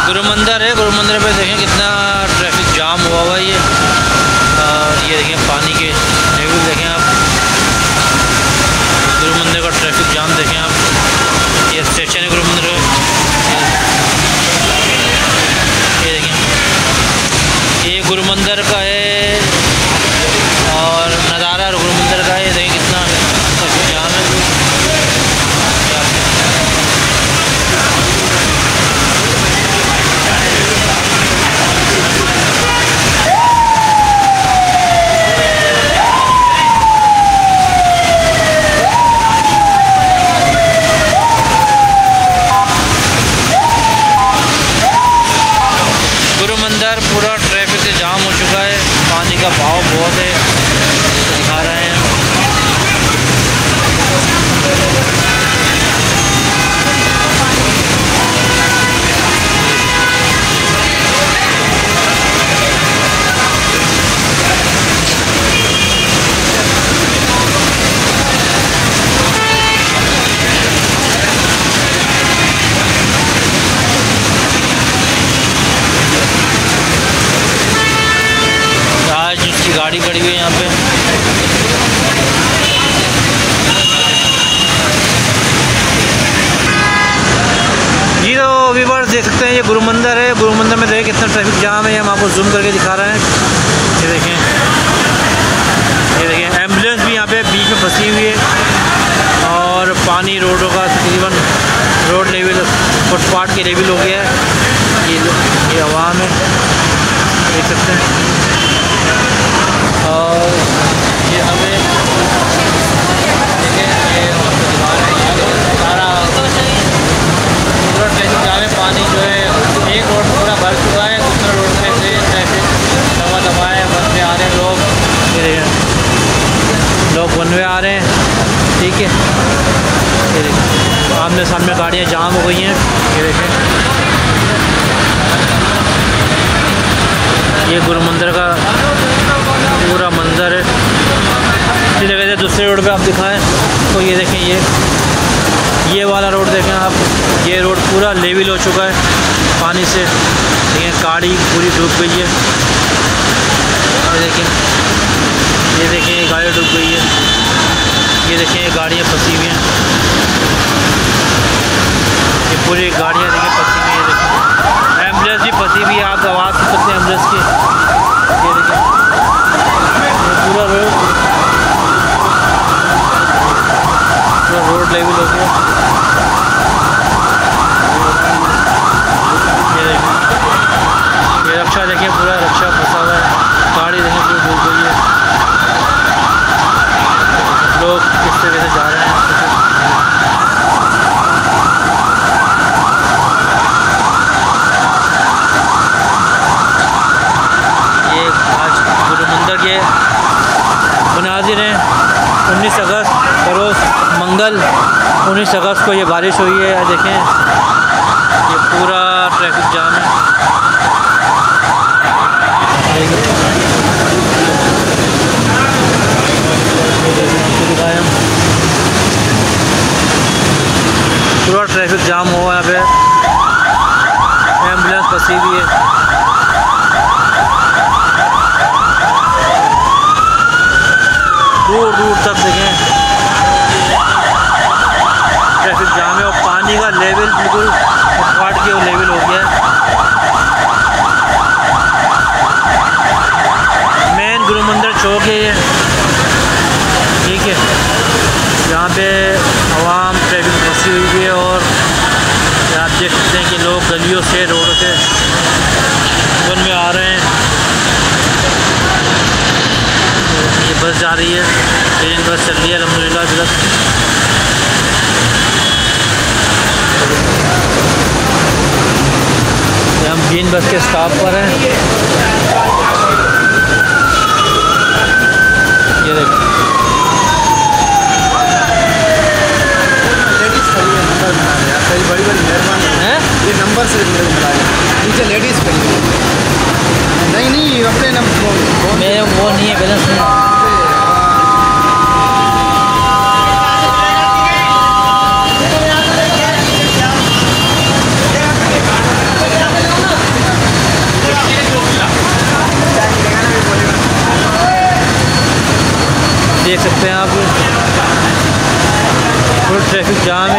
गुरु मंदिर है। गुरु मंदिर पे देखें कितना ट्रैफिक जाम हुआ हुआ है ये। और ये देखें पानी के लेवल देखें आप। गुरु मंदिर का ट्रैफिक जाम देखें आप। ये स्टेशन है गुरु मंदिर का। ये देखें ये गुरु मंदिर का है और नज़ारा गुरु मंदिर का है। ये देखें कितना ट्रैफिक जाम है। पूरा ट्रैफिक से जाम हो चुका है। पानी का बहाव बहुत है, दिखा रहे हैं। गाड़ी खड़ी हुई है यहाँ पे। जी तो व्यूअर्स देख सकते हैं ये गुरु मंदिर है। गुरु मंदिर में देखिए कितना ट्रैफिक जाम है। हम आपको जूम करके दिखा रहे हैं। ये देखें एम्बुलेंस भी यहाँ पे बीच में फंसी हुई है। और पानी रोडों का तकरीबन रोड लेवल फुटपाथ के लेवल हो गया है। ये अवाम है, देख सकते हैं। और ये हमें देखें ये दिखा रहे हैं सारा पूरा ट्रैफिक जाम है। पानी जो है एक रोड पूरा भर चुका है। दूसरा रोड पे से ट्रैफिक दबा दबा है। बस में आ रहे हैं लोग वन वे आ रहे हैं। ठीक है, ये देखें आमने सामने गाड़ियाँ जाम हो गई हैं। ये देखें ये गुरु मंदिर का पूरा मंजर है। इसी जगह से दूसरे रोड पे आप दिखाएं तो ये देखें ये वाला रोड देखें आप। ये रोड पूरा लेवल हो चुका है पानी से। देखें गाड़ी पूरी डूब गई है। ये देखें ये गाड़ी डूब गई है। ये देखें ये गाड़ियाँ फंसी हुई हैं। ये पूरी गाड़ियाँ देखें फंसी हुई हैं। देखें एम्बुलेंस भी फंसी हुई है। आप आवाज़ सुन सकते हैं एम्बुलेंस की। ये देखें पूरा रोड लेवल हो गया। ये देखिए ये रक्षा देखिए पूरा रक्षा फंसा हुआ है। गाड़ी देखिए पूरी डूब गई है। लोग किस तरीके से जा रहे हैं। ये आज गुरु मंदिर के मुनाजिर हैं। 19 अगस्त बरोज़ मंगल 19 अगस्त को ये बारिश हुई है। देखें ये पूरा ट्रैफिक जाम है। पूरा ट्रैफिक जाम हुआ है। यहाँ पे एम्बुलेंस फंसी हुई है। दूर दूर तक देखें ट्रैफिक जाम है। और पानी का लेवल बिल्कुल फुटपाथ के लेवल हो गया है। मेन गुरु मंदिर चौक है ये। ठीक है, यहाँ पे आवाम ट्रैफिक फंसी हुई है। और आप देख सकते हैं कि लोग गलियों से रोड से वन में आ रहे हैं। ये बस जा रही है, ट्रेन बस चल रही है अल्हम्दुलिल्लाह अभी तक। हम जीन बस के स्टॉप पर हैं। ये देखो लेडीज़ खड़ी है, नंबर बना रहे हैं। बड़ी बड़ी मेहरबानी है, ये नंबर से मिला है। नीचे लेडीज़ खड़ी है। नहीं अपने नंबर मेरे वो नहीं है, बैलेंस नहीं है। Traffic jam